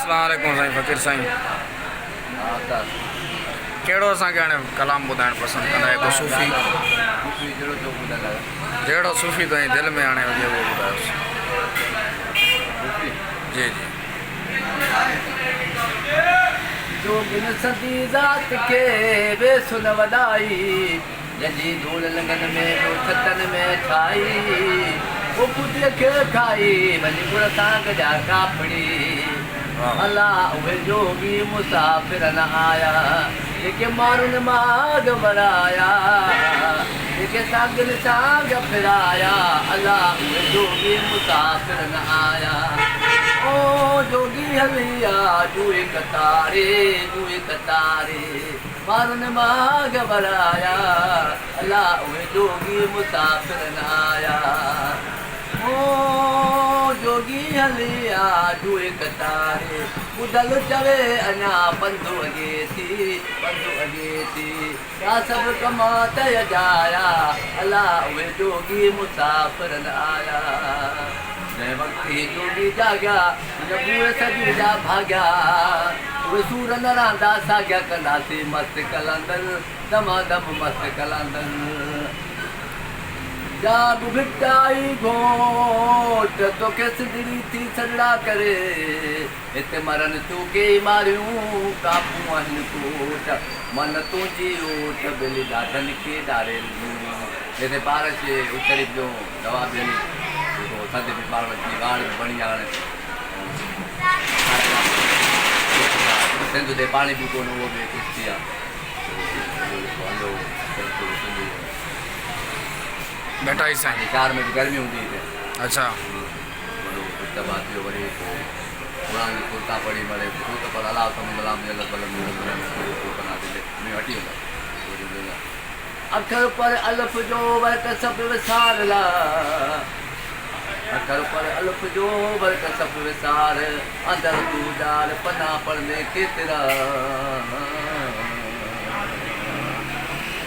अस्सलाम वालेकुम साईं फ़कीर साईं। कहिड़ो असांखे हाणे कलाम ॿुधाइणु पसंदि कंदा आहियो? को सूफ़ी जहिड़ो सूफ़ी तुंहिंजी दिलि में हाणे हुजे उहो ॿुधायोसि। जी जी। जोगिन सदी ज़ात के बेसुन वॾाई जंहिंजी धूल लंगन में छतन में ठाई वो पुटीअ खे खाई वञी गुड़ सां गॾिया कापड़ी अला उहे जोगी मुसाफ़िर न आया जेके माण्हुनि मां घबराया जेके सागनि सां फिराया अला उहे जोगी मुसाफ़िर न आया। ओ जोगी हलिया जुए कतारे माण्हुनि मां घबराया अला उहे जोगी मुसाफ़िर न आया। ओ जोगी हलिया जुए कतारे ॿुधल चवे अञा पंधु अॻे थी या सभु कमा तय जाया अला उहे जोगी मुसाफ़िर न आया। जंहिं वक़्तु ही जोगी जाॻिया उहे सॼी जा भाॻिया उहे सूर न रहंदा साॻिया कंदासीं मस्त कलंदनि दमादम मस्त कलंदनि। जाग भिटाई घोट तोखे सिधड़ी थी सजड़ा करे हिते मरन तूं के मारियूं कापूं आहिनि कोट मन तुंहिंजी ओट बिली ॾाढनि खे ॾारे हिते ॿार खे उतरी जो दवा ॾियणी थधि बि ॿार वठी वाड़ बि बढ़िया हाणे सिंध ते पाणी बि कोन उहो बि किश्ती आहे। बेटा ही साईं चार में भी गर्मी होती है। अच्छा बात वरी पुरानी कुर्ता पड़ी मरे तो पर अलाह समुद्राम जल बलम में हटी होगा अखर पर अल्फ जो वर्क सब विसार ला अखर पर अल्फ जो वर्क सब विसार अंदर तू डाल पना पढ़ने केतिरा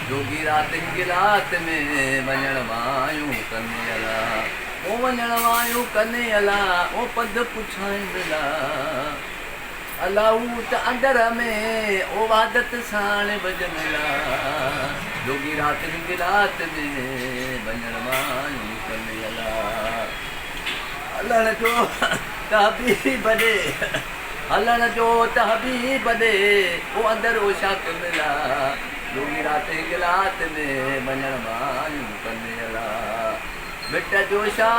जोगी रात में वञण वायूं कने अला ओ वञण वायूं कने अला ओ पद पुछाइण मिला अलाऊ त अंदर में ओ वादत साण भॼन ला जोगी रात में वञण वायूं कने अला हलण जो तहबीब ॾे हलण जो तहबीब ॾे ओ अंदर ओ शाक मिला जोगी रात में वञण वायूं कने अला मिट जो छा